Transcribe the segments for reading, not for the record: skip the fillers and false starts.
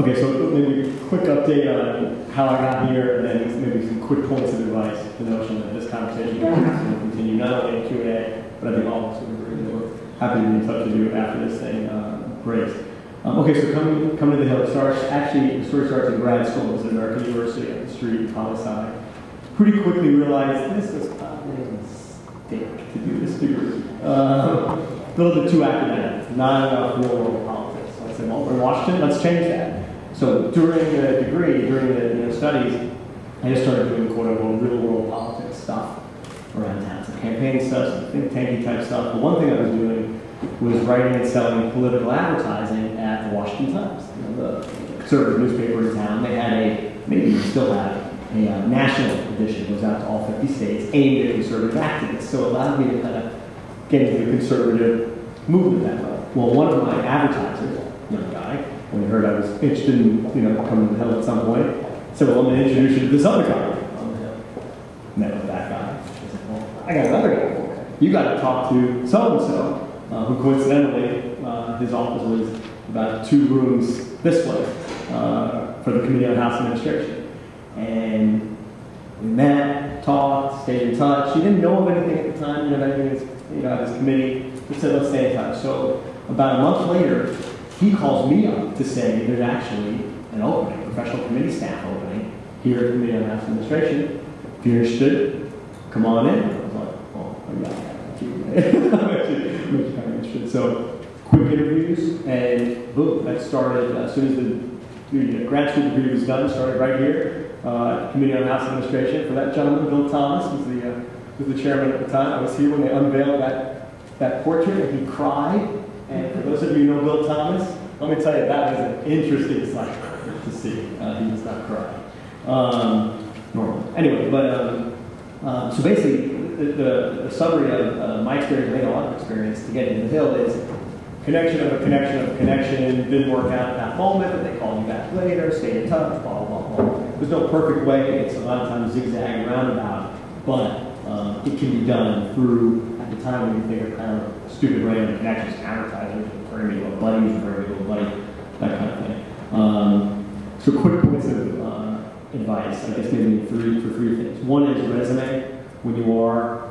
Okay, so maybe a quick update on how I got here, and then maybe some quick points of advice. The notion that this conversation will continue not only in Q&A, but I think all of us would agree that we're happy to be in touch with you after this thing breaks. Okay, so coming to the Hill, the story starts in grad school. It's at American University up the street in Pali-sci. Pretty quickly realized this was probably a mistake to do this degree. A little bit too academic, not enough real world politics. So I said, well, we're in Washington, let's change that. So during the degree, during the studies, I just started doing quote unquote real world politics stuff around town. So campaign stuff, some think tanky type stuff. But one thing I was doing was writing and selling political advertising at the Washington Times, the conservative newspaper in town. They had maybe you still have, a national edition that goes out to all 50 states aimed at conservative activists. So it allowed me to kind of get into the conservative movement that way. Well, one of my advertisers, young guy, when he heard I was interested in coming to the Hill at some point, said, well, I'm going to introduce you to this other guy on the Hill. Met with that guy. I said, well, I got another guy. You got to talk to so-and-so, who coincidentally, his office was about 2 rooms this way for the Committee on House Administration. And we met, talked, stayed in touch. He didn't know of anything at the time, anything at his committee. He said, let's stay in touch. So about a month later, he calls me up to say there's actually an opening, professional committee staff opening here at the Committee on House Administration. If you're interested, come on in. I was like, oh, yeah, I'm actually kind of interested. So quick interviews, and boom, that started as soon as the grad school degree was done, started right here at the Committee on House Administration. For that gentleman, Bill Thomas, was the chairman at the time. I was here when they unveiled that portrait, and he cried. And for those of you who know Bill Thomas, let me tell you, that was an interesting sight to see. He does not cry. Normally. Anyway, but so basically, the summary of my experience, I think a lot of experience to get into the Hill is connection of a connection of a connection. Didn't work out at that moment, but they called you back later, stay in touch, blah, blah, blah. There's no perfect way. It's a lot of times zigzag roundabout, but it can be done through, at the time when you think of kind of stupid random connections, advertisers, very little buddies, very little buddy, that kind of thing. So quick points of advice, I guess maybe for three things. One is resume. When you are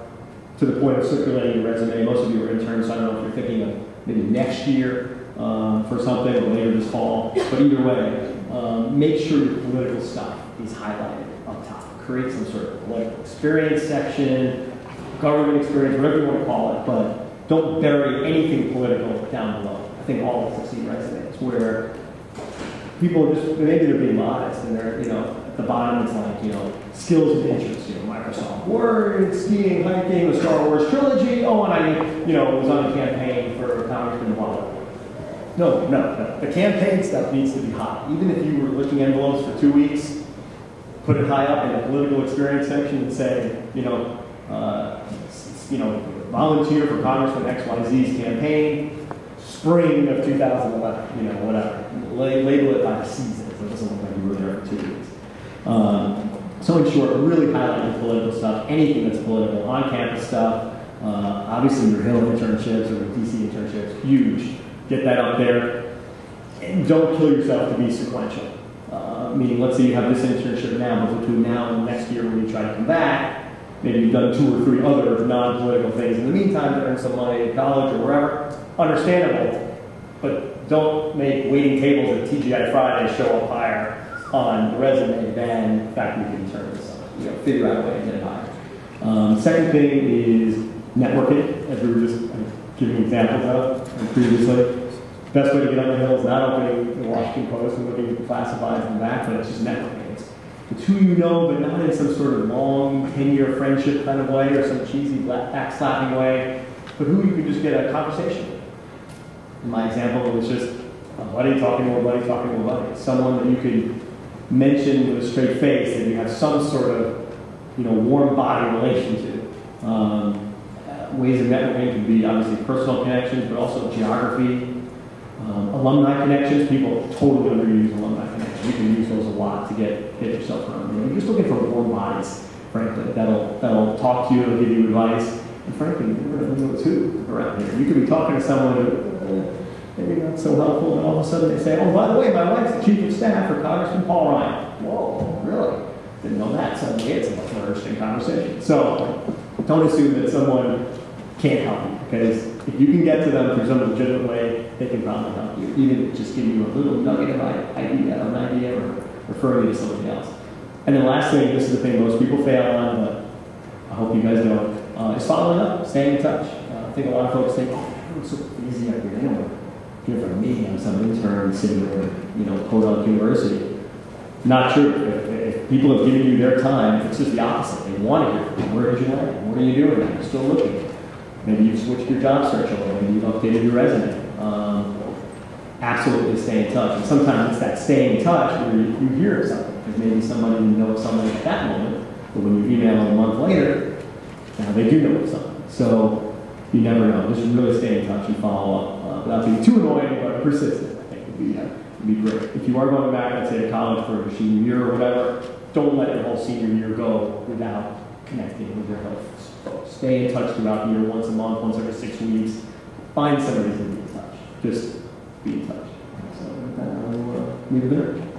to the point of circulating your resume, most of you are interns, so I don't know if you're thinking of maybe next year for something or later this fall, but either way, make sure your political stuff is highlighted up top. Create some sort of political experience section, government experience, whatever you want to call it, but don't bury anything political down below. I think all of us have seen resumes where people just, maybe they're being modest and they're, at the bottom it's like, skills and interests, Microsoft Word, skiing, hiking, the Star Wars trilogy, oh, and I, was on a campaign for Congressman Waller. No. The campaign stuff needs to be hot. Even if you were licking envelopes for 2 weeks, put it high up in the political experience section and say, volunteer for Congressman XYZ's campaign, spring of 2011, whatever. Label it by the season, so it doesn't look like you were there for 2 weeks. So in short, really highlight the political stuff, anything that's political, on-campus stuff, obviously your Hill internships or DC internships, huge. Get that up there. And don't kill yourself to be sequential. Meaning, let's say you have this internship now, but between now and next year when you try to come back, maybe you've done 2 or 3 other non-political things in the meantime to earn some money in college or wherever. Understandable, but don't make waiting tables at TGI Friday show up higher on the resume than the fact that you can turn this on. Figure out a way to get it higher. Second thing is networking, as we were just giving examples of previously. Best way to get on the Hill is not opening the Washington Post and looking at the classifieds in the back, but it's just networking. It's who you know, but not in some sort of long 10-year friendship kind of way or some cheesy backslapping way, but who you can just get a conversation with. In my example, it was just a buddy talking to a buddy talking to a buddy. Someone that you could mention with a straight face that you have some sort of warm body relation to. Ways of networking can be obviously personal connections, but also geography, alumni connections. People totally underuse alumni connections. You can use those a lot to get yourself around. You're just looking for warm bodies, frankly, that'll talk to you, that'll give you advice, and frankly, you never know who's who around here. You could be talking to someone who maybe not so helpful, and all of a sudden they say, oh, by the way, my wife's the chief of staff for Congressman Paul Ryan. Whoa, really? Didn't know that. Suddenly it's a much more interesting conversation. So don't assume that someone can't help you, because if you can get to them through some legitimate way, they can probably help you, even if just give you a little nugget of an idea or referring you to somebody else. And then last thing, this is the thing most people fail on, but I hope you guys know, is following up, staying in touch. I think a lot of folks think, oh, it's so easy up here. They don't want to hear from me. I'm some intern sitting at, Podunk University. Not true. If people have given you their time, it's just the opposite. They want to hear from you. Where did you land? What are you doing? You're still looking. Maybe you've switched your job search over. Maybe you've updated your resume. Absolutely stay in touch. And sometimes it's that stay in touch where you hear something. Because maybe somebody knows somebody at that moment, but when you email them a month later, now they do know something. So you never know. Just really stay in touch and follow up without being too annoying, but persistent, I think would be great. If you are going back, let's say, to college for a senior year or whatever, don't let your whole senior year go without connecting with your folks. Stay in touch throughout the year, once a month, once every 6 weeks. Find somebody to be in touch. Just be in touch. So with that, I will leave it there.